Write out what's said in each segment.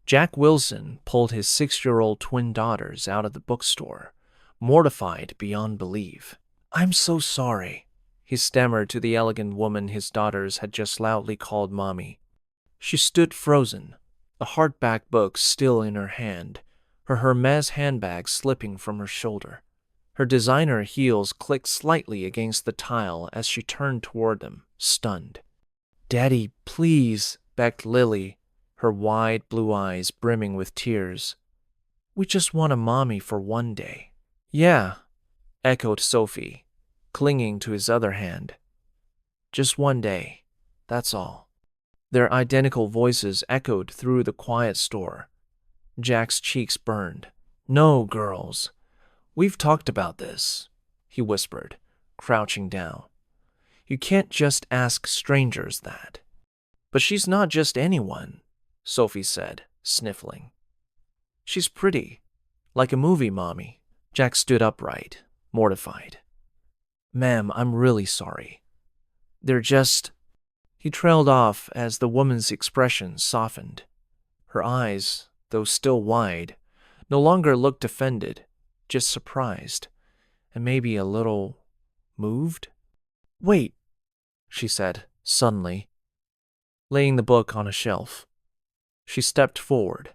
Jack Wilson pulled his 6-year-old twin daughters out of the bookstore, mortified beyond belief. "I'm so sorry," he stammered to the elegant woman his daughters had just loudly called Mommy. She stood frozen, the hardback book still in her hand, her Hermes handbag slipping from her shoulder. Her designer heels clicked slightly against the tile as she turned toward them, stunned. "Daddy, please," begged Lily, her wide blue eyes brimming with tears. "We just want a mommy for one day." "Yeah," echoed Sophie, clinging to his other hand. "Just one day, that's all." Their identical voices echoed through the quiet store. Jack's cheeks burned. "No, girls. We've talked about this," he whispered, crouching down. "You can't just ask strangers that." "But she's not just anyone," Sophie said, sniffling. "She's pretty, like a movie mommy." Jack stood upright, mortified. "Ma'am, I'm really sorry. They're just—" He trailed off as the woman's expression softened. Her eyes, though still wide, no longer looked offended, just surprised, and maybe a little moved. "Wait," she said, suddenly, laying the book on a shelf. She stepped forward.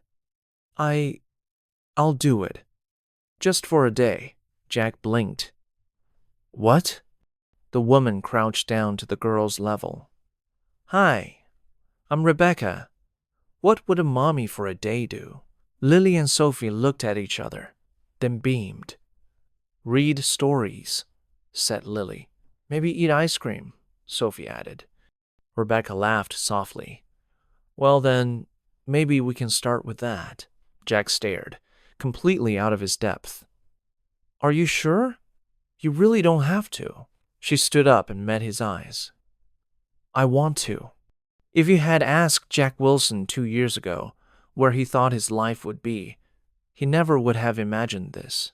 I'll do it. Just for a day." Jack blinked. "What?" The woman crouched down to the girl's level. "Hi, I'm Rebecca. What would a mommy for a day do?" Lily and Sophie looked at each other, then beamed. "Read stories," said Lily. "Maybe eat ice cream," Sophie added. Rebecca laughed softly. "Well then, maybe we can start with that." Jack stared, completely out of his depth. "Are you sure? You really don't have to." She stood up and met his eyes. "I want to." If you had asked Jack Wilson 2 years ago where he thought his life would be, he never would have imagined this.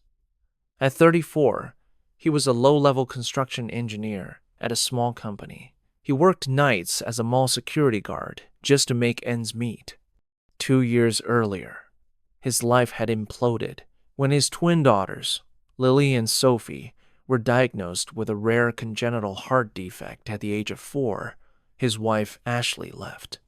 At 34, he was a low-level construction engineer at a small company. He worked nights as a mall security guard just to make ends meet. 2 years earlier, his life had imploded when his twin daughters, Lily and Sophie, were diagnosed with a rare congenital heart defect at the age of 4. His wife Ashley left.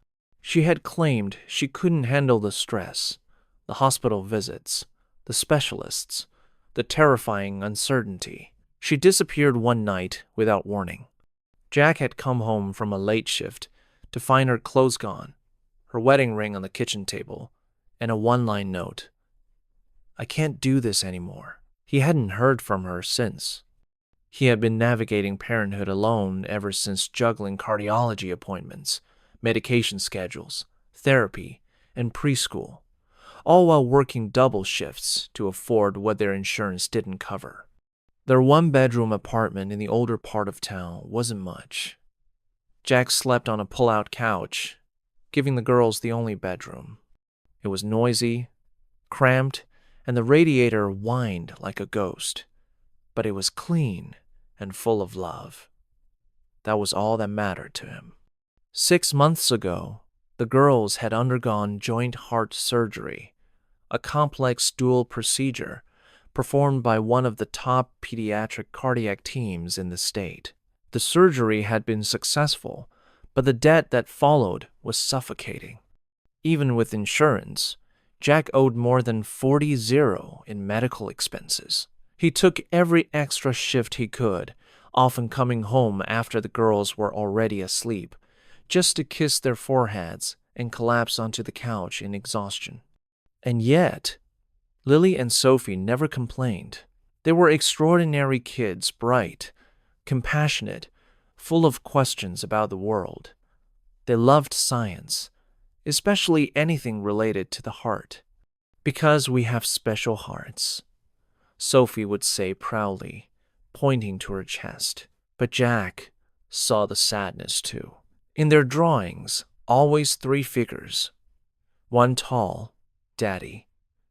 She had claimed she couldn't handle the stress, the hospital visits, the specialists, the terrifying uncertainty. She disappeared one night without warning. Jack had come home from a late shift to find her clothes gone, her wedding ring on the kitchen table, and a one-line note. "I can't do this anymore." He hadn't heard from her since. He had been navigating parenthood alone ever since, juggling cardiology appointments, medication schedules, therapy, and preschool, all while working double shifts to afford what their insurance didn't cover. Their one-bedroom apartment in the older part of town wasn't much. Jack slept on a pull-out couch, giving the girls the only bedroom. It was noisy, cramped, and the radiator whined like a ghost. But it was clean and full of love. That was all that mattered to him. 6 months ago, the girls had undergone joint heart surgery, a complex dual procedure performed by one of the top pediatric cardiac teams in the state. The surgery had been successful, but the debt that followed was suffocating. Even with insurance, Jack owed more than 40 in medical expenses. He took every extra shift he could, often coming home after the girls were already asleep, just to kiss their foreheads and collapse onto the couch in exhaustion. And yet, Lily and Sophie never complained. They were extraordinary kids, bright, compassionate, full of questions about the world. They loved science, especially anything related to the heart. "Because we have special hearts," Sophie would say proudly, pointing to her chest. But Jack saw the sadness too. In their drawings, always 3 figures. One tall, Daddy,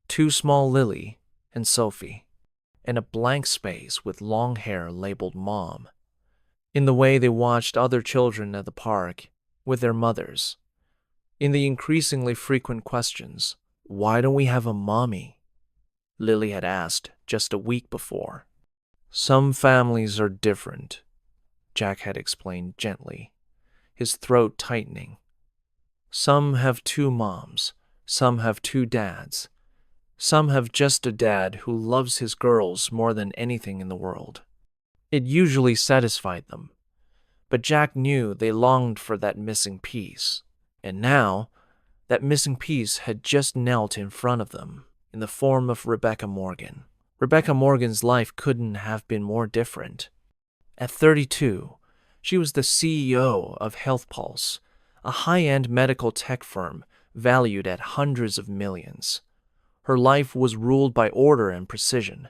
2 small, Lily and Sophie, and a blank space with long hair labeled Mom. In the way they watched other children at the park with their mothers. In the increasingly frequent questions Why don't we have a mommy? Lily had asked just a week before. Some families are different, Jack had explained gently, his throat tightening. Some have two moms, some have two dads. Some have just a dad who loves his girls more than anything in the world. It usually satisfied them, but Jack knew they longed for that missing piece, and now that missing piece had just knelt in front of them in the form of Rebecca Morgan. Rebecca Morgan's life couldn't have been more different. At 32, she was the CEO of Health Pulse, a high-end medical tech firm valued at hundreds of millions. Her life was ruled by order and precision.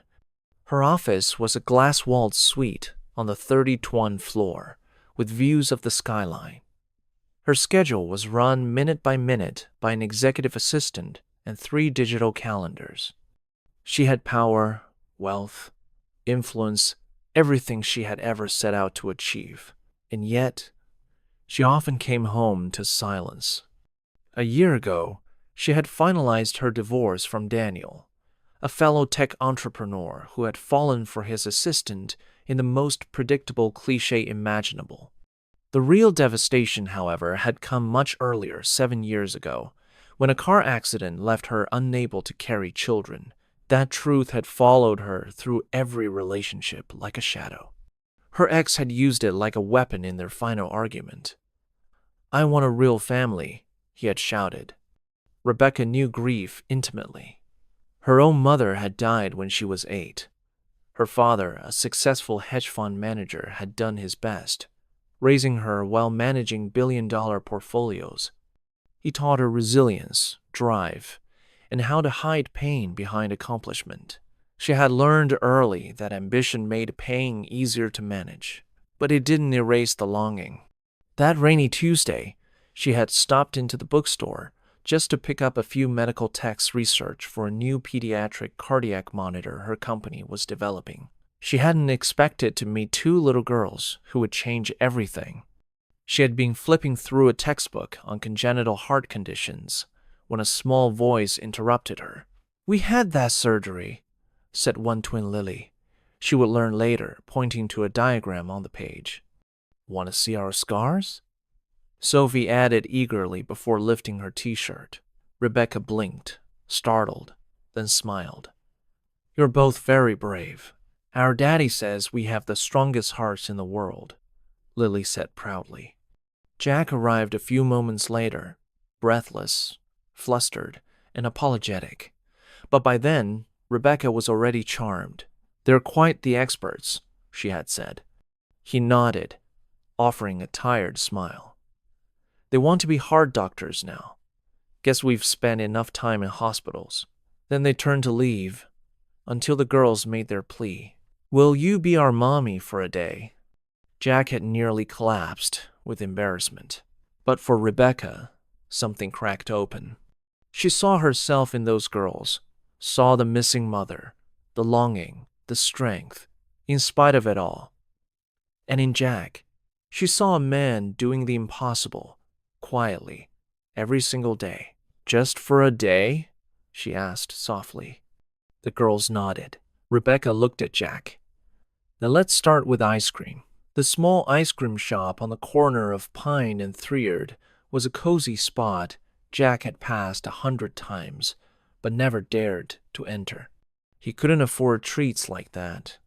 Her office was a glass-walled suite on the 32nd floor, with views of the skyline. Her schedule was run minute by minute by an executive assistant and 3 digital calendars. She had power, wealth, influence, everything she had ever set out to achieve. And yet, she often came home to silence. A year ago, she had finalized her divorce from Daniel, a fellow tech entrepreneur who had fallen for his assistant in the most predictable cliché imaginable. The real devastation, however, had come much earlier, 7 years ago, when a car accident left her unable to carry children. That truth had followed her through every relationship like a shadow. Her ex had used it like a weapon in their final argument. "I want a real family," he had shouted. Rebecca knew grief intimately. Her own mother had died when she was 8. Her father, a successful hedge fund manager, had done his best, raising her while managing billion-dollar portfolios. He taught her resilience, drive, and how to hide pain behind accomplishment. She had learned early that ambition made pain easier to manage, but it didn't erase the longing. That rainy Tuesday, she had stopped into the bookstore just to pick up a few medical text research for a new pediatric cardiac monitor her company was developing. She hadn't expected to meet 2 little girls who would change everything. She had been flipping through a textbook on congenital heart conditions when a small voice interrupted her. "We had that surgery," said one twin Lily. She would learn later, pointing to a diagram on the page. "Want to see our scars?" Sophie added eagerly before lifting her t-shirt. Rebecca blinked, startled, then smiled. "You're both very brave. Our daddy says we have the strongest hearts in the world," Lily said proudly. Jack arrived a few moments later, breathless, flustered, and apologetic. But by then, Rebecca was already charmed. "They're quite the experts," she had said. He nodded, offering a tired smile. "They want to be heart doctors now. Guess we've spent enough time in hospitals." Then they turned to leave, until the girls made their plea. "Will you be our mommy for a day?" Jack had nearly collapsed with embarrassment. But for Rebecca, something cracked open. She saw herself in those girls, saw the missing mother, the longing, the strength, in spite of it all. And in Jack, she saw a man doing the impossible, quietly, every single day. "Just for a day?" she asked softly. The girls nodded. Rebecca looked at Jack. "Then let's start with ice cream." The small ice cream shop on the corner of Pine and Threerd was a cozy spot Jack had passed 100 times, but never dared to enter. He couldn't afford treats like that.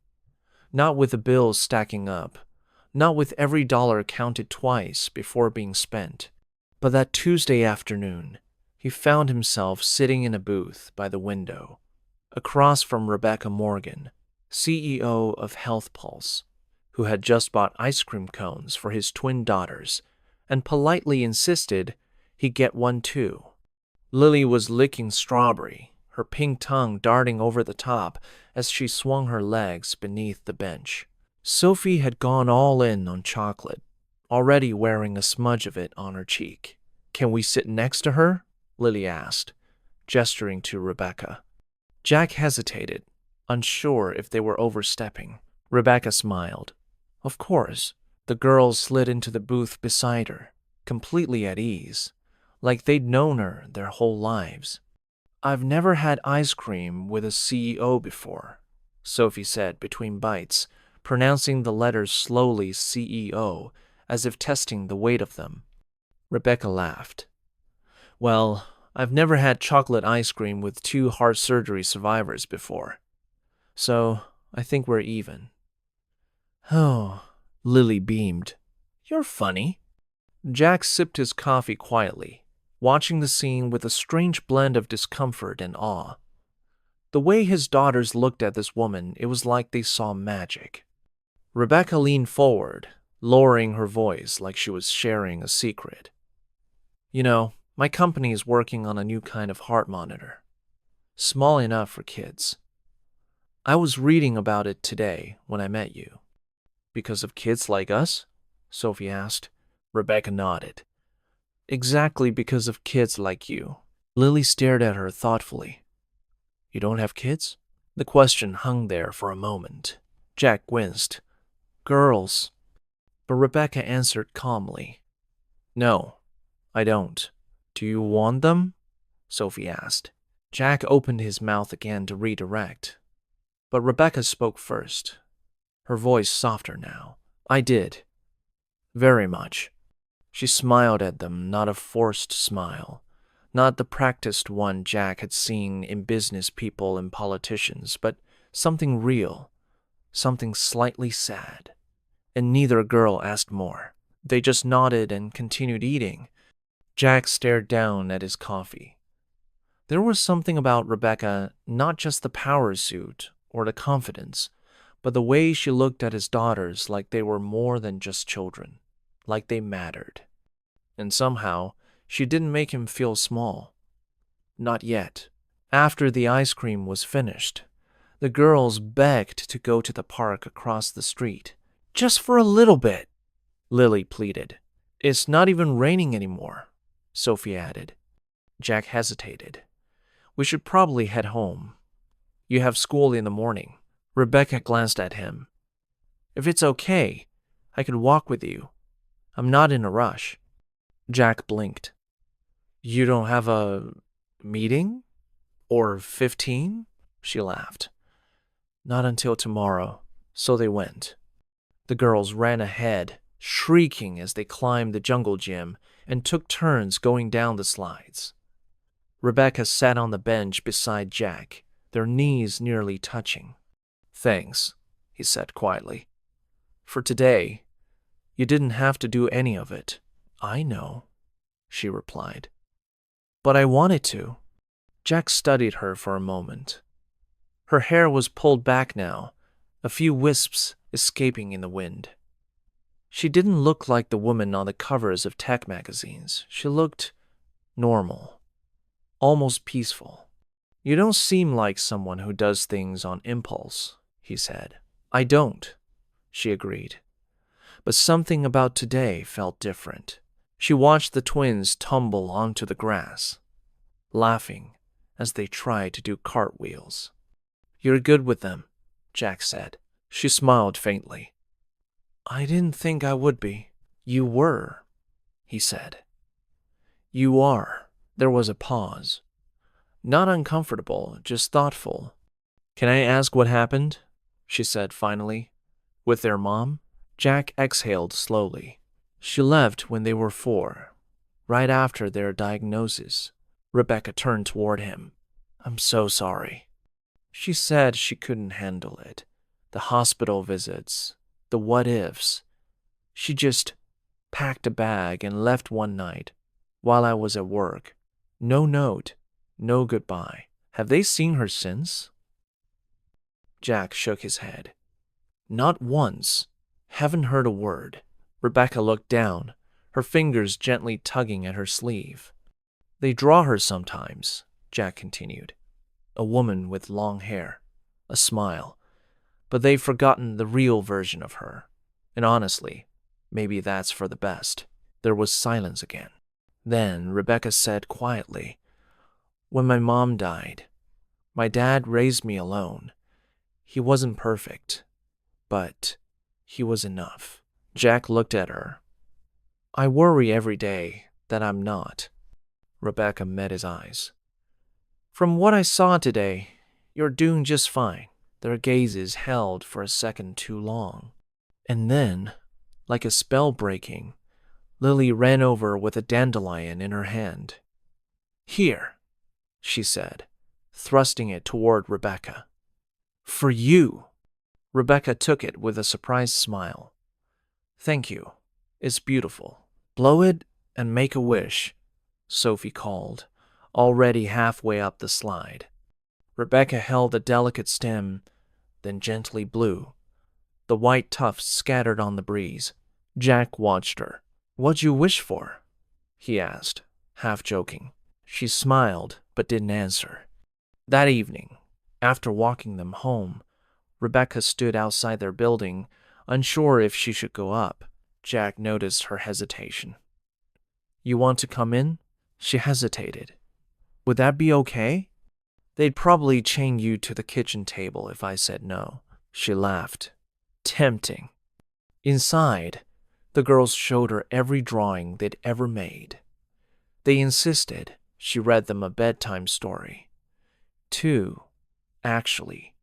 Not with the bills stacking up, not with every dollar counted twice before being spent. But that Tuesday afternoon, he found himself sitting in a booth by the window, across from Rebecca Morgan, CEO of Health Pulse, who had just bought ice cream cones for his twin daughters and politely insisted he get one too. Lily was licking strawberry, her pink tongue darting over the top as she swung her legs beneath the bench. Sophie had gone all in on chocolate, already wearing a smudge of it on her cheek. "Can we sit next to her?" Lily asked, gesturing to Rebecca. Jack hesitated, unsure if they were overstepping. Rebecca smiled. "Of course." The girls slid into the booth beside her, completely at ease, like they'd known her their whole lives. I've never had ice cream with a CEO before, Sophie said between bites, pronouncing the letters slowly CEO, as if testing the weight of them. Rebecca laughed. Well, I've never had chocolate ice cream with 2 heart surgery survivors before. So, I think we're even. Oh, Lily beamed. You're funny. Jack sipped his coffee quietly, watching the scene with a strange blend of discomfort and awe. The way his daughters looked at this woman, it was like they saw magic. Rebecca leaned forward, lowering her voice like she was sharing a secret. You know, my company is working on a new kind of heart monitor. Small enough for kids. I was reading about it today when I met you. Because of kids like us? Sophie asked. Rebecca nodded. Exactly because of kids like you. Lily stared at her thoughtfully. You don't have kids? The question hung there for a moment. Jack winced. Girls. But Rebecca answered calmly. No, I don't. Do you want them? Sophie asked. Jack opened his mouth again to redirect. But Rebecca spoke first, her voice softer now. I did. Very much. She smiled at them, not a forced smile, not the practiced one Jack had seen in business people and politicians, but something real, something slightly sad. And neither girl asked more. They just nodded and continued eating. Jack stared down at his coffee. There was something about Rebecca, not just the power suit or the confidence, but the way she looked at his daughters like they were more than just children, like they mattered. And somehow, she didn't make him feel small. Not yet. After the ice cream was finished, the girls begged to go to the park across the street. Just for a little bit, Lily pleaded. It's not even raining anymore, Sophie added. Jack hesitated. We should probably head home. You have school in the morning. Rebecca glanced at him. If it's okay, I could walk with you. I'm not in a rush. Jack blinked. You don't have a meeting? Or 15? She laughed. Not until tomorrow. So they went. The girls ran ahead, shrieking as they climbed the jungle gym and took turns going down the slides. Rebecca sat on the bench beside Jack, their knees nearly touching. Thanks, he said quietly. For today, you didn't have to do any of it. I know, she replied. But I wanted to. Jack studied her for a moment. Her hair was pulled back now, a few wisps escaping in the wind. She didn't look like the woman on the covers of tech magazines. She looked normal, almost peaceful. You don't seem like someone who does things on impulse, he said. I don't, she agreed. But something about today felt different. She watched the twins tumble onto the grass, laughing as they tried to do cartwheels. You're good with them, Jack said. She smiled faintly. I didn't think I would be. You were, he said. You are. There was a pause. Not uncomfortable, just thoughtful. Can I ask what happened? She said finally. With their mom? Jack exhaled slowly. She left when they were 4, right after their diagnosis. Rebecca turned toward him. I'm so sorry. She said she couldn't handle it. The hospital visits, the what-ifs. She just packed a bag and left one night while I was at work. No note, no goodbye. Have they seen her since? Jack shook his head. Not once. Haven't heard a word. Rebecca looked down, her fingers gently tugging at her sleeve. They draw her sometimes, Jack continued. A woman with long hair, a smile. But they've forgotten the real version of her. And honestly, maybe that's for the best. There was silence again. Then Rebecca said quietly, When my mom died, my dad raised me alone. He wasn't perfect, but he was enough. Jack looked at her. I worry every day that I'm not. Rebecca met his eyes. From what I saw today, you're doing just fine. Their gazes held for a second too long. And then, like a spell breaking, Lily ran over with a dandelion in her hand. Here, she said, thrusting it toward Rebecca. For you. Rebecca took it with a surprised smile. Thank you. It's beautiful. Blow it and make a wish, Sophie called, already halfway up the slide. Rebecca held the delicate stem, then gently blew. The white tufts scattered on the breeze. Jack watched her. What'd you wish for? He asked, half joking. She smiled, but didn't answer. That evening, after walking them home, Rebecca stood outside their building, unsure if she should go up. Jack noticed her hesitation. You want to come in? She hesitated. Would that be okay? They'd probably chain you to the kitchen table if I said no. She laughed. Tempting. Inside, the girls showed her every drawing they'd ever made. They insisted she read them a bedtime story. 2, actually,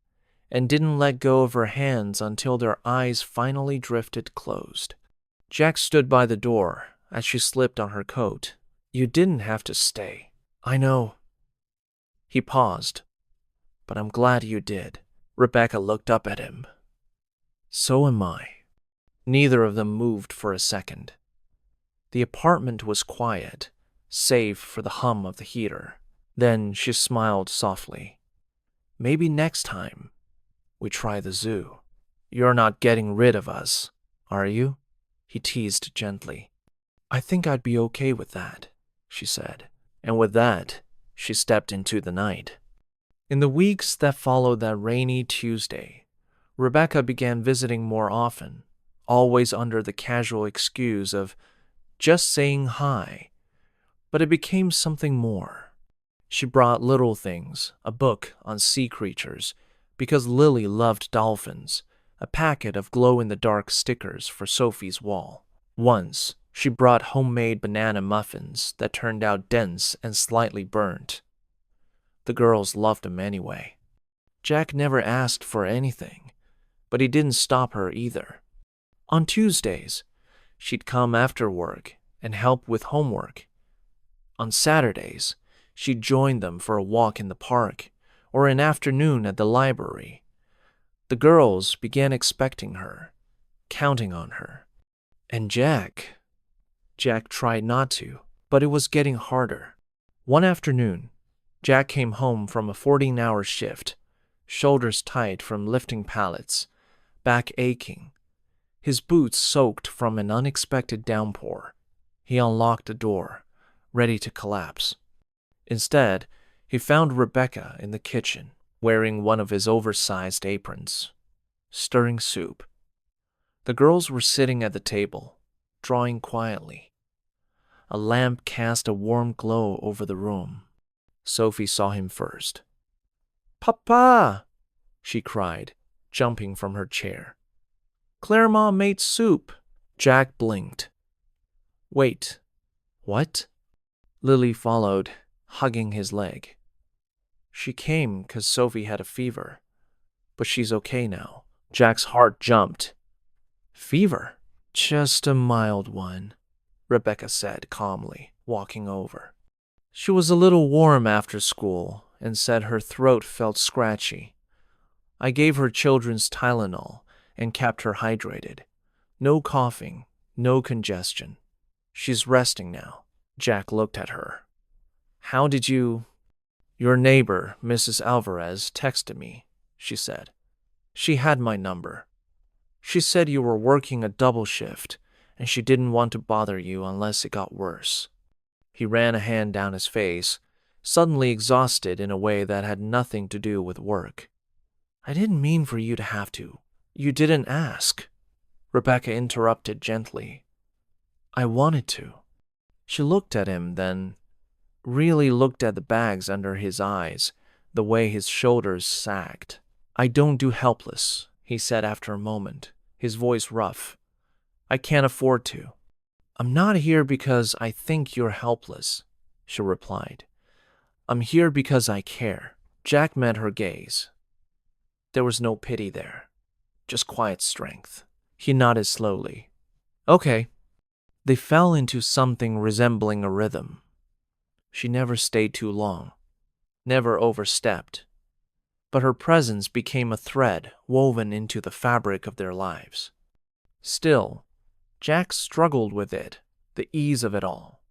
and didn't let go of her hands until their eyes finally drifted closed. Jack stood by the door as she slipped on her coat. You didn't have to stay. I know. He paused. But I'm glad you did. Rebecca looked up at him. So am I. Neither of them moved for a second. The apartment was quiet, save for the hum of the heater. Then she smiled softly. Maybe next time we try the zoo. You're not getting rid of us, are you? He teased gently. I think I'd be okay with that, she said. And with that, she stepped into the night. In the weeks that followed that rainy Tuesday, Rebecca began visiting more often, always under the casual excuse of just saying hi. But it became something more. She brought little things, a book on sea creatures, because Lily loved dolphins, a packet of glow-in-the-dark stickers for Sophie's wall. Once, she brought homemade banana muffins that turned out dense and slightly burnt. The girls loved them anyway. Jack never asked for anything, but he didn't stop her either. On Tuesdays, she'd come after work and help with homework. On Saturdays, she'd join them for a walk in the park or an afternoon at the library. The girls began expecting her, counting on her. And Jack tried not to, but it was getting harder. One afternoon, Jack came home from a 14-hour shift, shoulders tight from lifting pallets, back aching, his boots soaked from an unexpected downpour. He unlocked the door, ready to collapse. Instead, he found Rebecca in the kitchen, wearing one of his oversized aprons, stirring soup. The girls were sitting at the table, drawing quietly. A lamp cast a warm glow over the room. Sophie saw him first. Papa! She cried, jumping from her chair. Claremont made soup. Jack blinked. Wait, what? Lily followed, hugging his leg. She came 'cause Sophie had a fever, but she's okay now. Jack's heart jumped. Fever? Just a mild one, Rebecca said calmly, walking over. She was a little warm after school and said her throat felt scratchy. I gave her children's Tylenol and kept her hydrated. No coughing, no congestion. She's resting now. Jack looked at her. How did you... Your neighbor, Mrs. Alvarez, texted me, she said. She had my number. She said you were working a double shift and she didn't want to bother you unless it got worse. He ran a hand down his face, suddenly exhausted in a way that had nothing to do with work. I didn't mean for you to have to. You didn't ask. Rebecca interrupted gently. I wanted to. She looked at him, then really looked at the bags under his eyes, the way his shoulders sagged. I don't do helpless, he said after a moment, his voice rough. I can't afford to. I'm not here because I think you're helpless, she replied. I'm here because I care. Jack met her gaze. There was no pity there, just quiet strength. He nodded slowly. Okay. They fell into something resembling a rhythm. She never stayed too long, never overstepped, but her presence became a thread woven into the fabric of their lives. Still, Jack struggled with it, the ease of it all,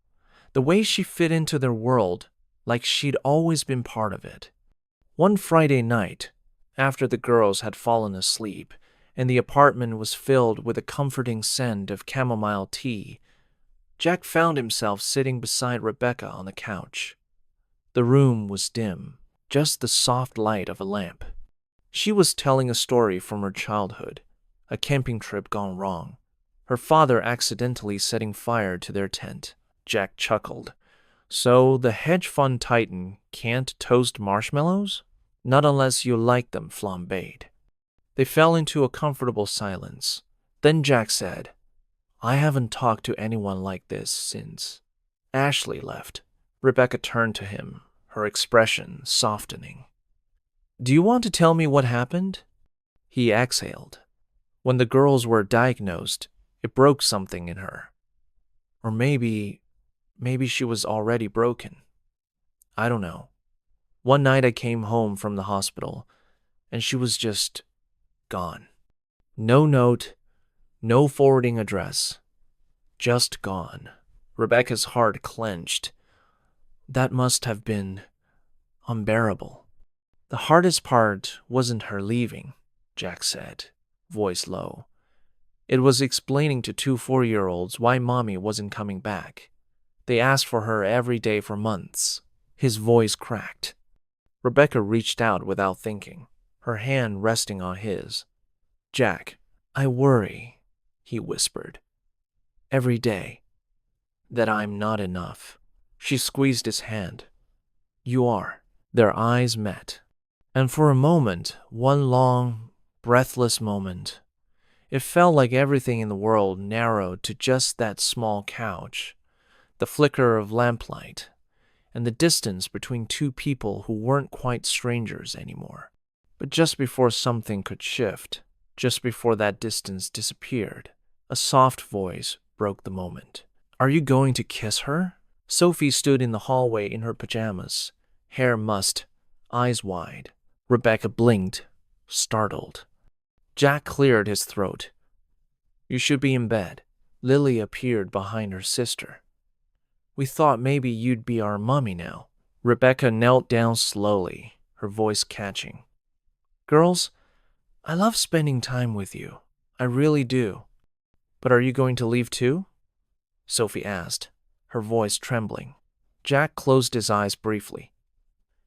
the way she fit into their world like she'd always been part of it. One Friday night, after the girls had fallen asleep and the apartment was filled with a comforting scent of chamomile tea, Jack found himself sitting beside Rebecca on the couch. The room was dim, just the soft light of a lamp. She was telling a story from her childhood, a camping trip gone wrong, her father accidentally setting fire to their tent. Jack chuckled. So the hedge fund titan can't toast marshmallows? Not unless you like them flambéed. They fell into a comfortable silence. Then Jack said, I haven't talked to anyone like this since Ashley left. Rebecca turned to him, her expression softening. Do you want to tell me what happened? He exhaled. When the girls were diagnosed, it broke something in her. Or maybe she was already broken. I don't know. One night I came home from the hospital, and she was just gone. No note, no forwarding address. Just gone. Rebecca's heart clenched. That must have been unbearable. The hardest part wasn't her leaving, Jack said, voice low. It was explaining to two 4-year-olds why Mommy wasn't coming back. They asked for her every day for months. His voice cracked. Rebecca reached out without thinking, her hand resting on his. Jack, I worry, he whispered. Every day. That I'm not enough. She squeezed his hand. You are. Their eyes met. And for a moment, one long, breathless moment, it felt like everything in the world narrowed to just that small couch, the flicker of lamplight, and the distance between two people who weren't quite strangers anymore. But just before something could shift, just before that distance disappeared, a soft voice broke the moment. Are you going to kiss her? Sophie stood in the hallway in her pajamas, hair mussed, eyes wide. Rebecca blinked, startled. Jack cleared his throat. You should be in bed. Lily appeared behind her sister. We thought maybe you'd be our mommy now. Rebecca knelt down slowly, her voice catching. Girls, I love spending time with you. I really do. But are you going to leave too? Sophie asked, her voice trembling. Jack closed his eyes briefly.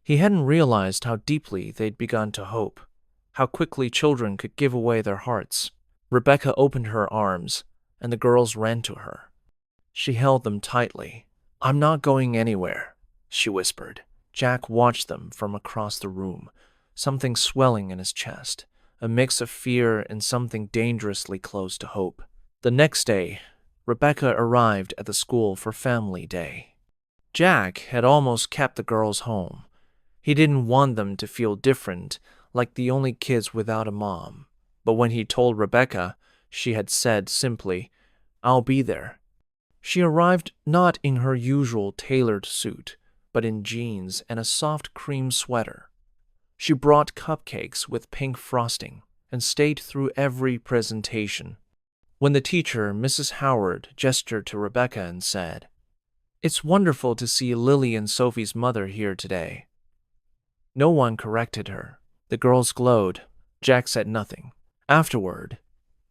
He hadn't realized how deeply they'd begun to hope, how quickly children could give away their hearts. Rebecca opened her arms, and the girls ran to her. She held them tightly. I'm not going anywhere, she whispered. Jack watched them from across the room, something swelling in his chest, a mix of fear and something dangerously close to hope. The next day, Rebecca arrived at the school for Family Day. Jack had almost kept the girls home. He didn't want them to feel different, like the only kids without a mom. But when he told Rebecca, she had said simply, I'll be there. She arrived not in her usual tailored suit, but in jeans and a soft cream sweater. She brought cupcakes with pink frosting and stayed through every presentation. When the teacher, Mrs. Howard, gestured to Rebecca and said, It's wonderful to see Lily and Sophie's mother here today. No one corrected her. The girls glowed. Jack said nothing. Afterward,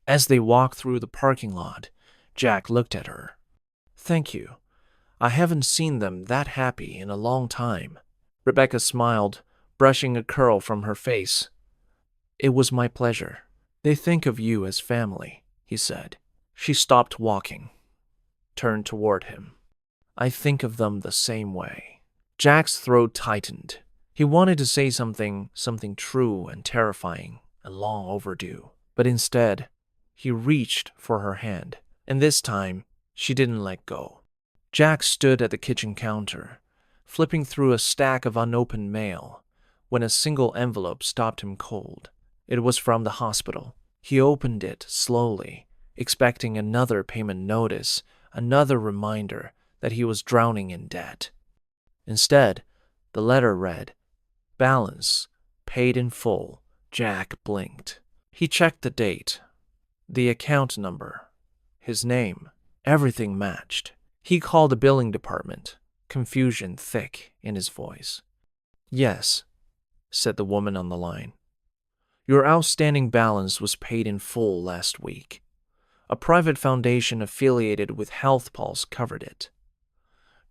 as they walked through the parking lot, Jack looked at her. Thank you. I haven't seen them that happy in a long time. Rebecca smiled, brushing a curl from her face. It was my pleasure. They think of you as family, he said. She stopped walking, turned toward him. I think of them the same way. Jack's throat tightened. He wanted to say something true and terrifying and long overdue, but instead, he reached for her hand, and this time, she didn't let go. Jack stood at the kitchen counter, flipping through a stack of unopened mail, when a single envelope stopped him cold. It was from the hospital. He opened it slowly, expecting another payment notice, another reminder that he was drowning in debt. Instead, the letter read, "Balance, paid in full." Jack blinked. He checked the date, the account number, his name. Everything matched. He called the billing department, confusion thick in his voice. "Yes," said the woman on the line. "Your outstanding balance was paid in full last week. A private foundation affiliated with Health Pulse covered it."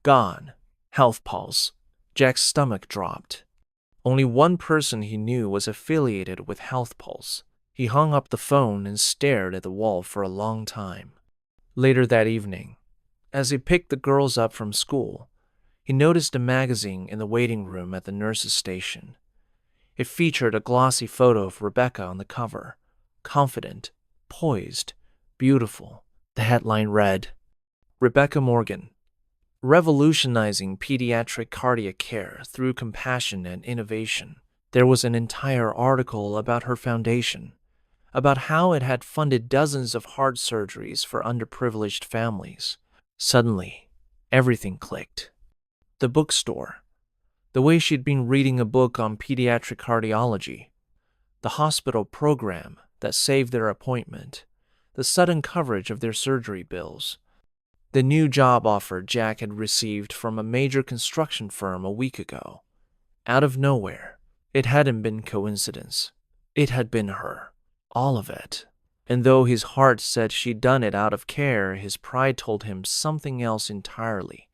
Gone. Health Pulse. Jack's stomach dropped. Only one person he knew was affiliated with Health Pulse. He hung up the phone and stared at the wall for a long time. Later that evening, as he picked the girls up from school, he noticed a magazine in the waiting room at the nurse's station. It featured a glossy photo of Rebecca on the cover, confident, poised, beautiful. The headline read, "Rebecca Morgan, revolutionizing pediatric cardiac care through compassion and innovation." There was an entire article about her foundation, about how it had funded dozens of heart surgeries for underprivileged families. Suddenly, everything clicked. The bookstore, the way she'd been reading a book on pediatric cardiology, the hospital program that saved their appointment, the sudden coverage of their surgery bills, the new job offer Jack had received from a major construction firm a week ago. Out of nowhere, it hadn't been coincidence. It had been her. All of it. And though his heart said she'd done it out of care, his pride told him something else entirely.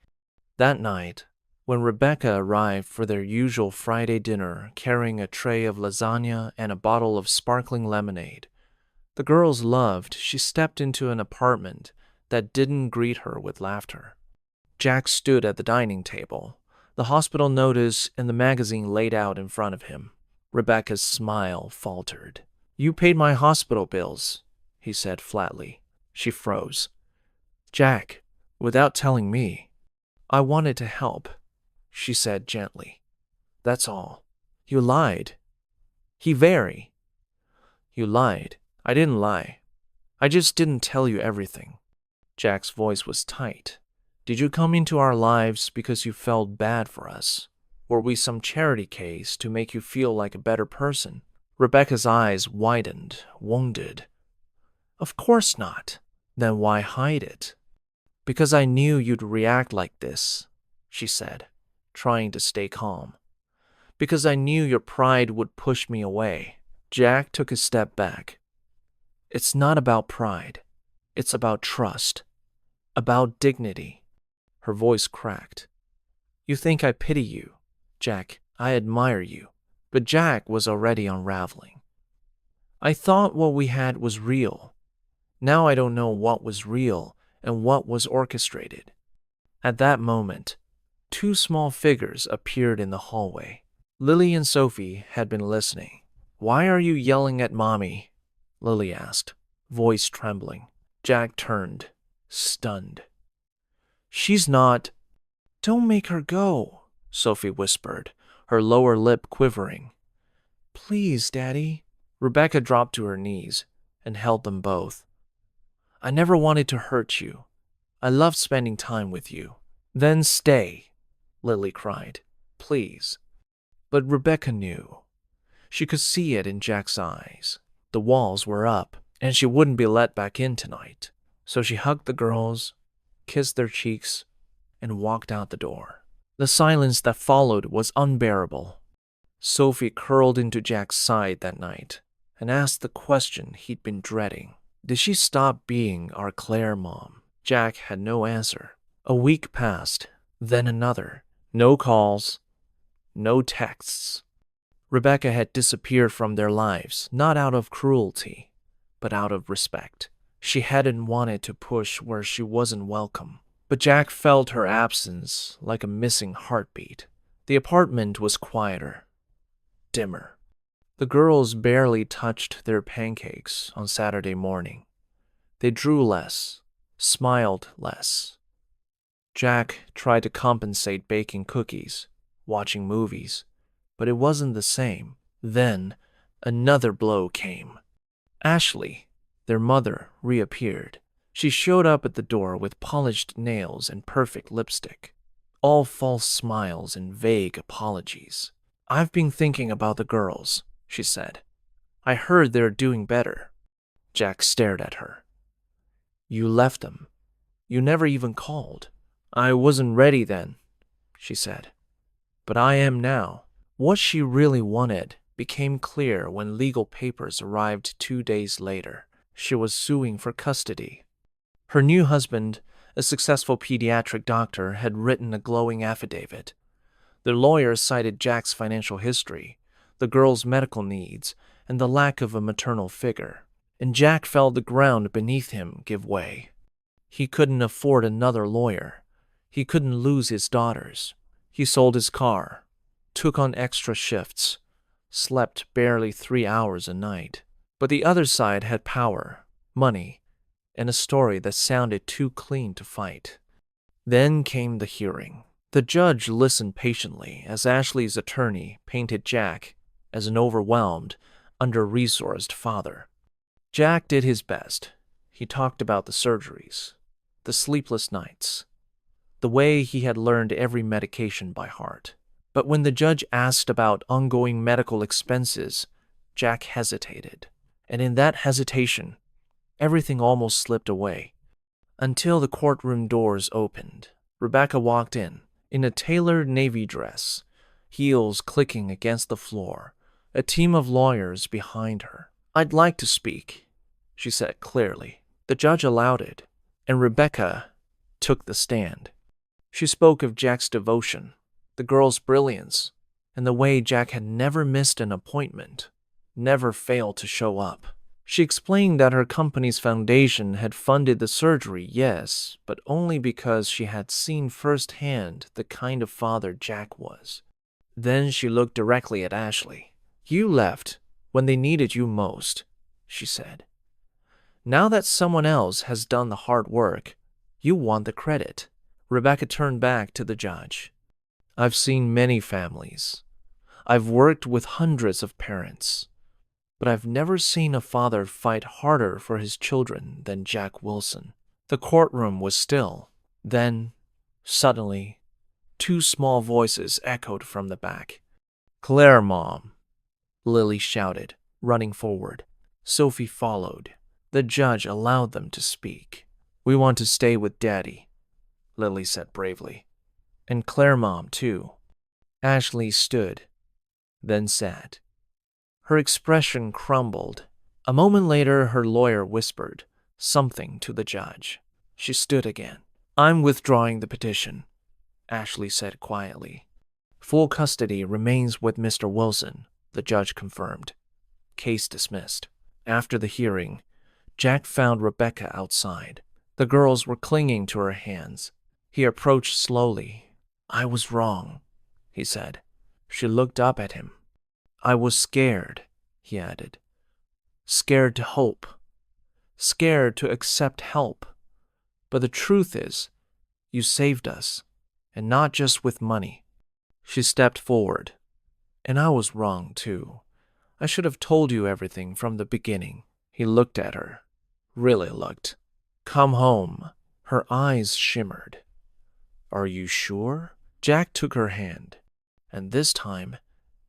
That night, when Rebecca arrived for their usual Friday dinner carrying a tray of lasagna and a bottle of sparkling lemonade, the girls loved she stepped into an apartment that didn't greet her with laughter. Jack stood at the dining table, the hospital notice and the magazine laid out in front of him. Rebecca's smile faltered. "You paid my hospital bills," he said flatly. She froze. "Jack, without telling me." "I wanted to help," she said gently. "That's all." "You lied." "You lied. I didn't lie. I just didn't tell you everything." Jack's voice was tight. "Did you come into our lives because you felt bad for us? Were we some charity case to make you feel like a better person?" Rebecca's eyes widened, wounded. "Of course not." "Then why hide it?" "Because I knew you'd react like this," she said, trying to stay calm. "Because I knew your pride would push me away." Jack took a step back. "It's not about pride. It's about trust. About dignity." Her voice cracked. "You think I pity you, Jack. I admire you." But Jack was already unraveling. "I thought what we had was real. Now I don't know what was real and what was orchestrated." At that moment, two small figures appeared in the hallway. Lily and Sophie had been listening. "Why are you yelling at Mommy?" Lily asked, voice trembling. Jack turned, stunned. "She's not—" "Don't make her go," Sophie whispered, her lower lip quivering. "Please, Daddy." Rebecca dropped to her knees and held them both. "I never wanted to hurt you. I loved spending time with you." "Then stay," Lily cried. "Please." But Rebecca knew. She could see it in Jack's eyes. The walls were up, and she wouldn't be let back in tonight. So she hugged the girls, kissed their cheeks, and walked out the door. The silence that followed was unbearable. Sophie curled into Jack's side that night and asked the question he'd been dreading. Did she stop being our Claire mom? Jack had no answer. A week passed, then another. No calls, no texts. Rebecca had disappeared from their lives, not out of cruelty, but out of respect. She hadn't wanted to push where she wasn't welcome. But Jack felt her absence like a missing heartbeat. The apartment was quieter, dimmer. The girls barely touched their pancakes on Saturday morning. They drew less, smiled less, Jack tried to compensate baking cookies, watching movies, but it wasn't the same. Then, another blow came. Ashley, their mother, reappeared. She showed up at the door with polished nails and perfect lipstick, all false smiles and vague apologies. "I've been thinking about the girls," she said. "I heard they're doing better." Jack stared at her. "You left them. You never even called." "I wasn't ready then," she said. "But I am now." What she really wanted became clear when legal papers arrived 2 days later. She was suing for custody. Her new husband, a successful pediatric doctor, had written a glowing affidavit. The lawyer cited Jack's financial history, the girl's medical needs, and the lack of a maternal figure. And Jack felt the ground beneath him give way. He couldn't afford another lawyer. He couldn't lose his daughters. He sold his car, took on extra shifts, slept barely 3 hours a night. But the other side had power, money, and a story that sounded too clean to fight. Then came the hearing. The judge listened patiently as Ashley's attorney painted Jack as an overwhelmed, under-resourced father. Jack did his best. He talked about the surgeries, the sleepless nights, the way he had learned every medication by heart. But when the judge asked about ongoing medical expenses, Jack hesitated. And in that hesitation, everything almost slipped away. Until the courtroom doors opened. Rebecca walked in a tailored navy dress, heels clicking against the floor, a team of lawyers behind her. "I'd like to speak," she said clearly. The judge allowed it, and Rebecca took the stand. She spoke of Jack's devotion, the girl's brilliance, and the way Jack had never missed an appointment, never failed to show up. She explained that her company's foundation had funded the surgery, yes, but only because she had seen firsthand the kind of father Jack was. Then she looked directly at Ashley. "You left when they needed you most," she said. "Now that someone else has done the hard work, you want the credit." Rebecca turned back to the judge. "I've seen many families. I've worked with hundreds of parents. But I've never seen a father fight harder for his children than Jack Wilson." The courtroom was still. Then, suddenly, 2 small voices echoed from the back. "Claire, Mom," Lily shouted, running forward. Sophie followed. The judge allowed them to speak. "We want to stay with Daddy," Lily said bravely. "And Claire, Mom, too." Ashley stood, then sat. Her expression crumbled. A moment later, her lawyer whispered something to the judge. She stood again. "I'm withdrawing the petition," Ashley said quietly. "Full custody remains with Mr. Wilson," the judge confirmed. Case dismissed. After the hearing, Jack found Rebecca outside. The girls were clinging to her hands. He approached slowly. "I was wrong," he said. She looked up at him. "I was scared," he added. "Scared to hope. Scared to accept help. But the truth is, you saved us, and not just with money." She stepped forward. "And I was wrong, too. I should have told you everything from the beginning." He looked at her. Really looked. "Come home." Her eyes shimmered. "Are you sure?" Jack took her hand, and this time,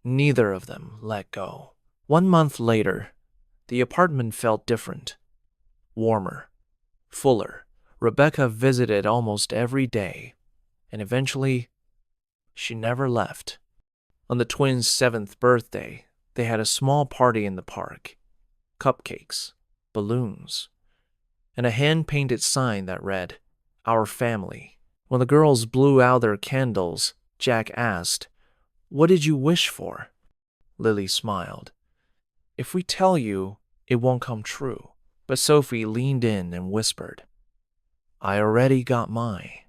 neither of them let go. 1 month later, the apartment felt different. Warmer. Fuller. Rebecca visited almost every day, and eventually, she never left. On the twins' 7th birthday, they had a small party in the park. Cupcakes, balloons, and a hand-painted sign that read, "Our family." When the girls blew out their candles, Jack asked, "What did you wish for?" Lily smiled. "If we tell you, it won't come true." But Sophie leaned in and whispered, "I already got mine."